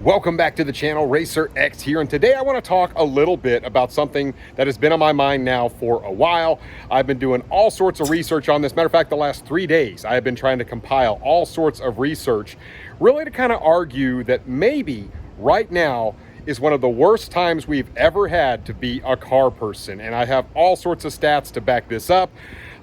Welcome back to the channel, RacerX here, and today I want to talk a little bit about something that has been on my mind now for a while. I've been doing all sorts of research on this. Matter of fact, the last 3 days, I have been trying to compile all sorts of research, really to kind of argue that maybe right now is one of the worst times we've ever had to be a car person, and I have all sorts of stats to back this up.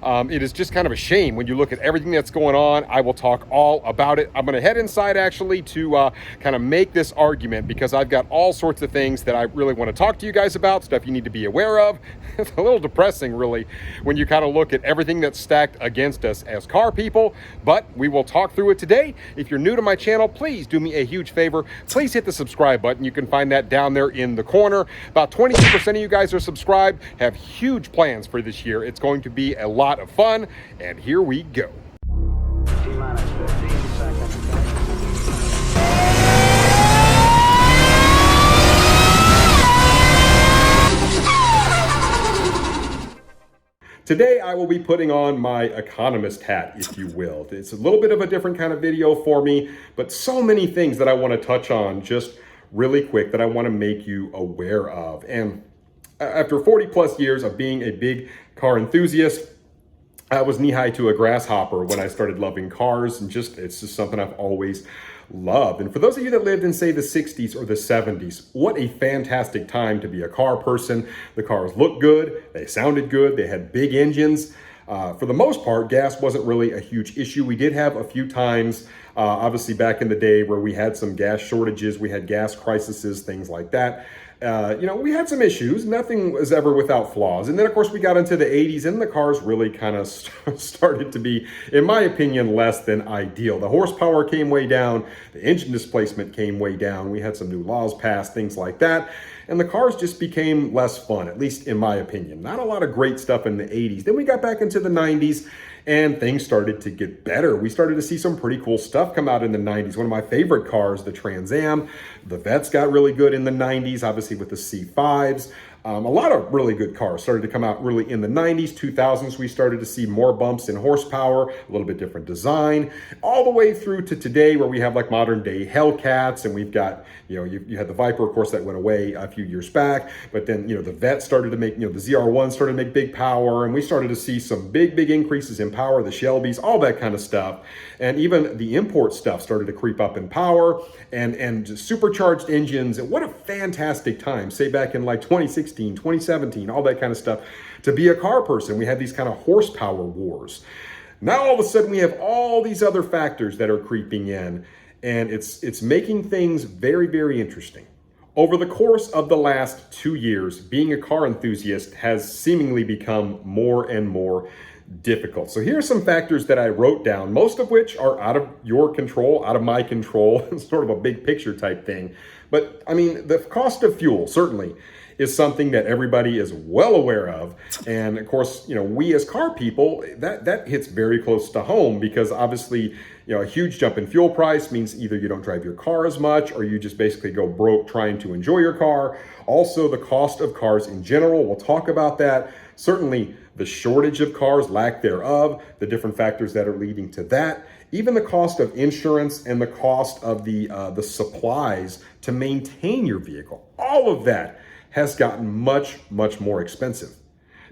It is just kind of a shame when you look at everything that's going on. I will talk all about it. I'm going to head inside actually to kind of make this argument because I've got all sorts of things that I really want to talk to you guys about, stuff you need to be aware of. It's a little depressing really when you kind of look at everything that's stacked against us as car people, but we will talk through it today. If you're new to my channel, please do me a huge favor. Please hit the subscribe button. You can find that down there in the corner. About 22% of you guys are subscribed, have huge plans for this year. It's going to be a lot of fun, and here we go. T-minus 15 seconds. Today I will be putting on my economist hat, if you will. It's a little bit of a different kind of video for me, but so many things that I want to touch on just really quick that I want to make you aware of. And after 40 plus years of being a big car enthusiast, I was knee-high to a grasshopper when I started loving cars, and it's just something I've always loved. And for those of you that lived in, say, the 60s or the 70s, what a fantastic time to be a car person. The cars looked good, they sounded good, they had big engines. For the most part, gas wasn't really a huge issue. We did have a few times, obviously back in the day, where we had some gas shortages, we had gas crises, things like that. We had some issues. Nothing was ever without flaws. And then, of course, we got into the 80s and the cars really kind of started to be, in my opinion, less than ideal. The horsepower came way down. The engine displacement came way down. We had some new laws passed, things like that. And the cars just became less fun, at least in my opinion. Not a lot of great stuff in the 80s. Then we got back into the 90s and things started to get better. We started to see some pretty cool stuff come out in the 90s. One of my favorite cars, the Trans Am. The Vets got really good in the 90s, obviously with the C5s. A lot of really good cars started to come out really in the 90s, 2000s. We started to see more bumps in horsepower, a little bit different design, all the way through to today where we have like modern day Hellcats, and we've got, you had the Viper, of course, that went away a few years back, but then, the Vet started to make, the ZR1 started to make big power, and we started to see some big increases in power, the Shelbys, all that kind of stuff. And even the import stuff started to creep up in power and supercharged engines. And what a fantastic time, say back in like 2016, 2017, all that kind of stuff, to be a car person. We had these kind of horsepower wars. Now all of a sudden we have all these other factors that are creeping in, and it's making things very interesting. Over the course of the last 2 years, being a car enthusiast has seemingly become more and more difficult. So here are some factors that I wrote down, most of which are out of your control, out of my control. It's sort of a big picture type thing. But I mean, the cost of fuel certainly is something that everybody is well aware of. And of course, we as car people, that hits very close to home because obviously, a huge jump in fuel price means either you don't drive your car as much or you just basically go broke trying to enjoy your car. Also, the cost of cars in general, we'll talk about that. Certainly the shortage of cars, lack thereof, the different factors that are leading to that, even the cost of insurance and the cost of the supplies to maintain your vehicle. All of that has gotten much more expensive.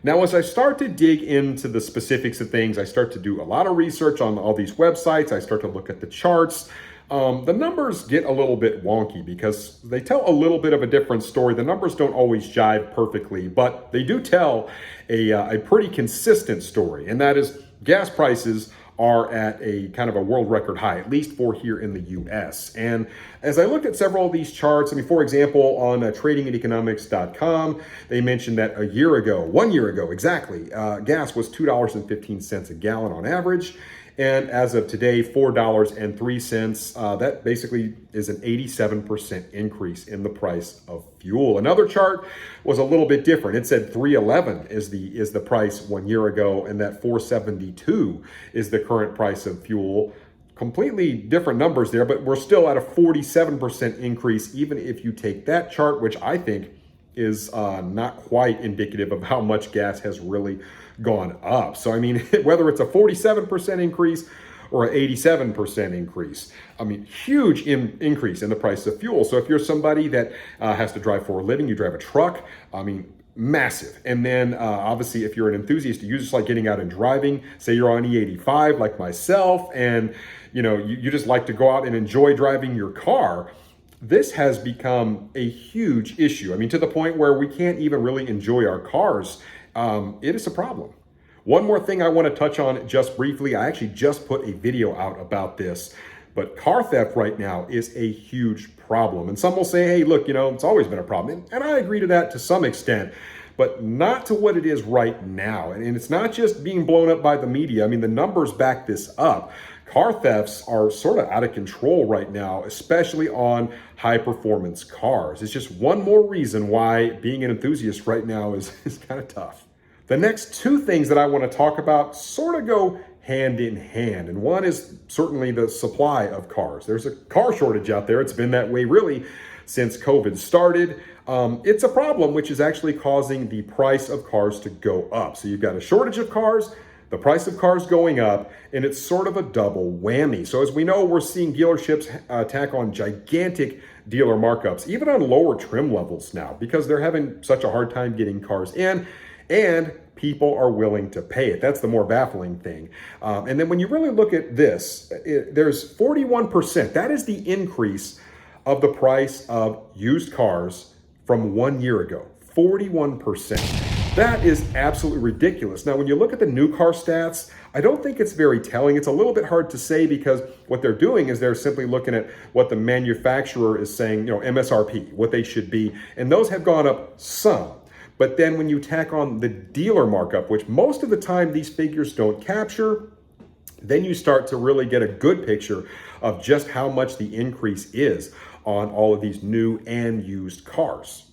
Now, as I start to dig into the specifics of things, I start to do a lot of research on all these websites. I start to look at the charts. The numbers get a little bit wonky because they tell a little bit of a different story. The numbers don't always jive perfectly, but they do tell a pretty consistent story, and that is gas prices are at a kind of a world record high, at least for here in the US. And as I looked at several of these charts, for example, on tradingandeconomics.com, they mentioned that 1 year ago exactly, gas was $2.15 a gallon on average. And as of today, $4.03. That basically is an 87% increase in the price of fuel. Another chart was a little bit different. It said $3.11 is the price 1 year ago, and that $4.72 is the current price of fuel. Completely different numbers there, but we're still at a 47% increase, even if you take that chart, which I think is not quite indicative of how much gas has really gone up. So, whether it's a 47% increase or an 87% increase. I mean, huge increase in the price of fuel. So if you're somebody that has to drive for a living, you drive a truck, I mean, massive. And then obviously if you're an enthusiast, you just like getting out and driving, say you're on E85 like myself, and you just like to go out and enjoy driving your car, this has become a huge issue. I mean, to the point where we can't even really enjoy our cars. It is a problem. One more thing I want to touch on just briefly. I actually just put a video out about this, but car theft right now is a huge problem. And some will say, hey, look, it's always been a problem. And I agree to that to some extent, but not to what it is right now. And it's not just being blown up by the media. I mean, the numbers back this up. Car thefts are sort of out of control right now, especially on high performance cars. It's just one more reason why being an enthusiast right now is kind of tough. The next two things that I want to talk about sort of go hand in hand. And one is certainly the supply of cars. There's a car shortage out there. It's been that way really since COVID started. It's a problem which is actually causing the price of cars to go up. So you've got a shortage of cars, the price of cars going up, and it's sort of a double whammy. So as we know, we're seeing dealerships tack on gigantic dealer markups, even on lower trim levels now, because they're having such a hard time getting cars in, and people are willing to pay it. That's the more baffling thing. And then when you really look at this, there's 41%. That is the increase of the price of used cars from 1 year ago, 41%. That is absolutely ridiculous. Now, when you look at the new car stats, I don't think it's very telling. It's a little bit hard to say because what they're doing is they're simply looking at what the manufacturer is saying, MSRP, what they should be, and those have gone up some. But then when you tack on the dealer markup, which most of the time these figures don't capture, then you start to really get a good picture of just how much the increase is on all of these new and used cars.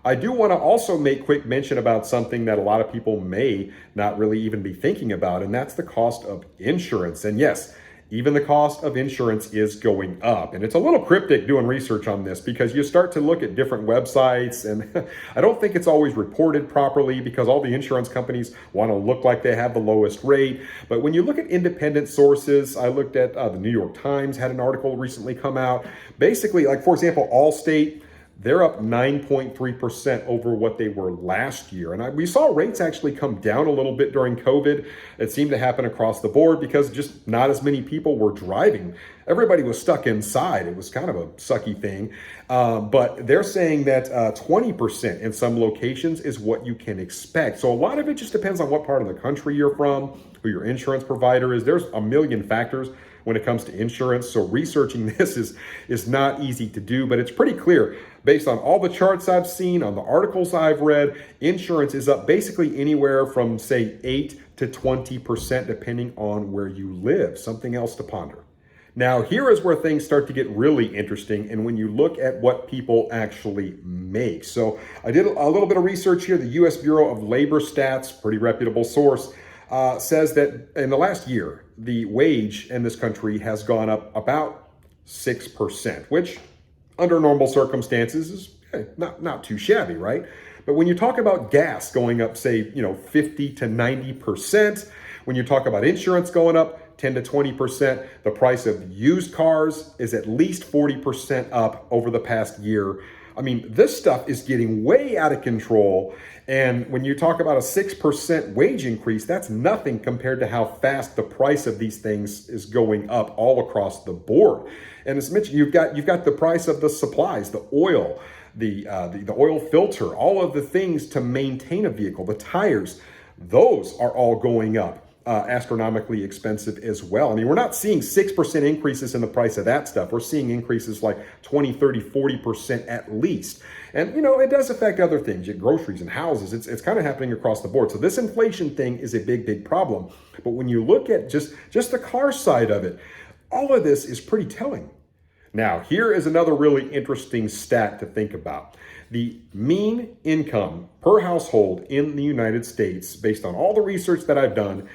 I do want to also make quick mention about something that a lot of people may not really even be thinking about, and that's the cost of insurance. And yes, even the cost of insurance is going up. And it's a little cryptic doing research on this because you start to look at different websites, and I don't think it's always reported properly because all the insurance companies want to look like they have the lowest rate. But when you look at independent sources, I looked at the New York Times had an article recently come out. Basically, like for example, Allstate, they're up 9.3% over what they were last year. And we saw rates actually come down a little bit during COVID. It seemed to happen across the board because just not as many people were driving. Everybody was stuck inside. It was kind of a sucky thing. But they're saying that 20% in some locations is what you can expect. So a lot of it just depends on what part of the country you're from, who your insurance provider is. There's a million factors when it comes to insurance. So researching this is not easy to do, but it's pretty clear. Based on all the charts I've seen, on the articles I've read, insurance is up basically anywhere from say 8 to 20% depending on where you live. Something else to ponder. Now, here is where things start to get really interesting, and when you look at what people actually make. So I did a little bit of research here. The U.S. Bureau of Labor Stats, pretty reputable source, says that in the last year, the wage in this country has gone up about 6%, which under normal circumstances is not too shabby, right? But when you talk about gas going up, say, 50 to 90%, when you talk about insurance going up 10 to 20%, the price of used cars is at least 40% up over the past year. I mean, this stuff is getting way out of control. And when you talk about a 6% wage increase, that's nothing compared to how fast the price of these things is going up all across the board. And as mentioned, you've got the price of the supplies, the oil, the oil filter, all of the things to maintain a vehicle, the tires, those are all going up. Astronomically expensive as well. I mean, we're not seeing 6% increases in the price of that stuff. We're seeing increases like 20, 30, 40% at least. And, it does affect other things, your groceries and houses. It's kind of happening across the board. So this inflation thing is a big, big problem. But when you look at just the car side of it, all of this is pretty telling. Now, here is another really interesting stat to think about. The mean income per household in the United States, based on all the research that I've done,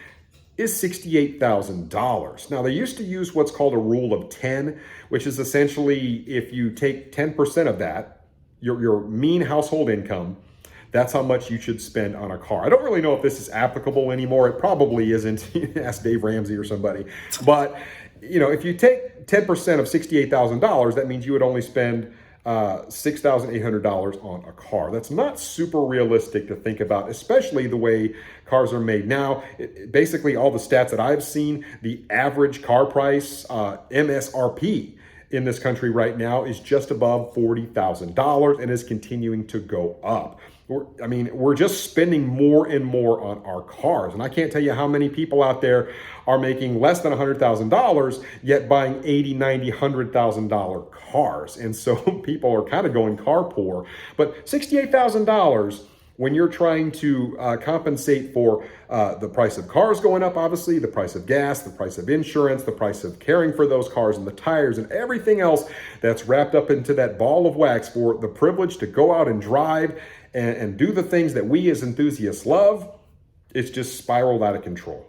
is $68,000. Now, they used to use what's called a rule of 10, which is essentially if you take 10% of that, your mean household income, that's how much you should spend on a car. I don't really know if this is applicable anymore. It probably isn't. Ask Dave Ramsey or somebody. But, you know, if you take 10% of $68,000, that means you would only spend $6,800 on a car. That's not super realistic to think about, especially the way cars are made now. Basically, all the stats that I've seen, the average car price, MSRP, in this country right now is just above $40,000 and is continuing to go up. We're just spending more and more on our cars. And I can't tell you how many people out there are making less than $100,000, yet buying $80,000, $90,000, $100,000 cars. And so people are kind of going car poor. But $68,000, when you're trying to compensate for the price of cars going up, obviously, the price of gas, the price of insurance, the price of caring for those cars and the tires and everything else that's wrapped up into that ball of wax for the privilege to go out and drive and do the things that we as enthusiasts love, it's just spiraled out of control.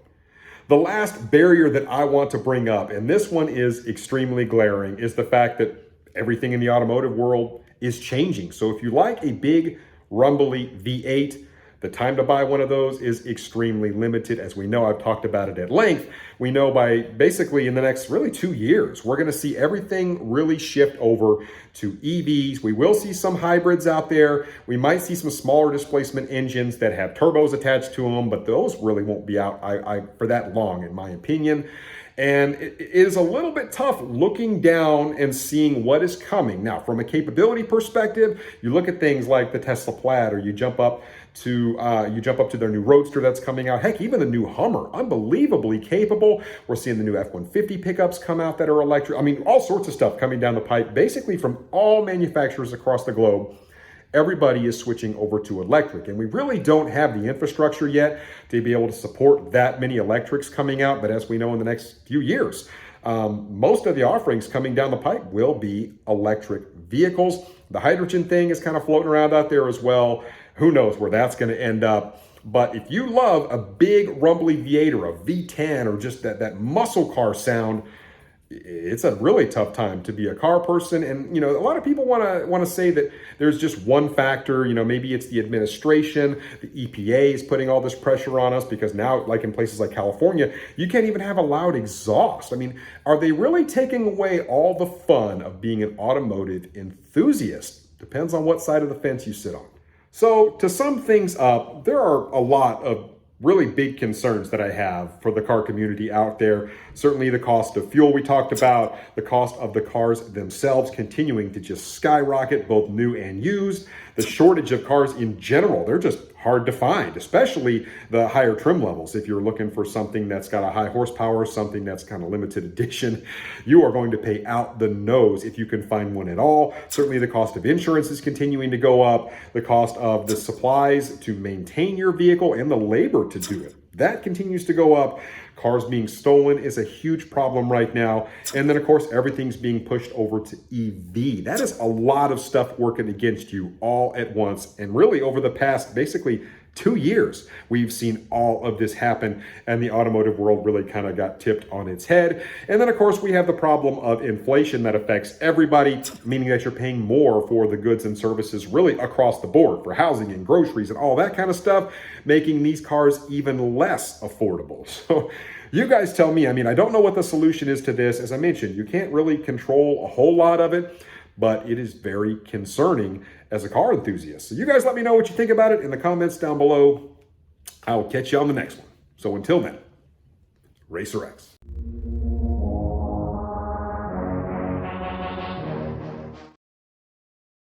The last barrier that I want to bring up, and this one is extremely glaring, is the fact that everything in the automotive world is changing. So if you like a big, rumbly V8, the time to buy one of those is extremely limited. As we know, I've talked about it at length. We know by basically in the next really 2 years, we're going to see everything really shift over to EVs. We will see some hybrids out there. We might see some smaller displacement engines that have turbos attached to them, but those really won't be out for that long, in my opinion. And it is a little bit tough looking down and seeing what is coming. Now, from a capability perspective, you look at things like the Tesla Plaid, or you jump up to their new Roadster that's coming out. Heck, even the new Hummer, unbelievably capable. We're seeing the new F-150 pickups come out that are electric. I mean, all sorts of stuff coming down the pipe, basically from all manufacturers across the globe. Everybody is switching over to electric, and we really don't have the infrastructure yet to be able to support that many electrics coming out. But as we know, in the next few years, most of the offerings coming down the pipe will be electric vehicles. The hydrogen thing is kind of floating around out there as well. Who knows where that's going to end up. But if you love a big rumbly V8 or a V10 or just that muscle car sound, it's a really tough time to be a car person. And, you know, a lot of people want to say that there's just one factor. You know, maybe it's the administration. The EPA is putting all this pressure on us because now, like in places like California, you can't even have a loud exhaust. I mean, are they really taking away all the fun of being an automotive enthusiast? Depends on what side of the fence you sit on. So to sum things up, there are a lot of really big concerns that I have for the car community out there. Certainly the cost of fuel we talked about, the cost of the cars themselves continuing to just skyrocket, both new and used, the shortage of cars in general. They're just hard to find, especially the higher trim levels. If you're looking for something that's got a high horsepower, something that's kind of limited edition, you are going to pay out the nose if you can find one at all. Certainly the cost of insurance is continuing to go up, the cost of the supplies to maintain your vehicle and the labor to do it. That continues to go up. Cars being stolen is a huge problem right now. And then, of course, everything's being pushed over to EV. That is a lot of stuff working against you all at once. And really, over the past, basically, 2 years, we've seen all of this happen, and the automotive world really kind of got tipped on its head. And then, of course, we have the problem of inflation that affects everybody, meaning that you're paying more for the goods and services really across the board for housing and groceries and all that kind of stuff, making these cars even less affordable. So you guys tell me. I mean, I don't know what the solution is to this. As I mentioned, you can't really control a whole lot of it, but it is very concerning as a car enthusiast. So you guys let me know what you think about it in the comments down below. I will catch you on the next one. So until then, RacerX.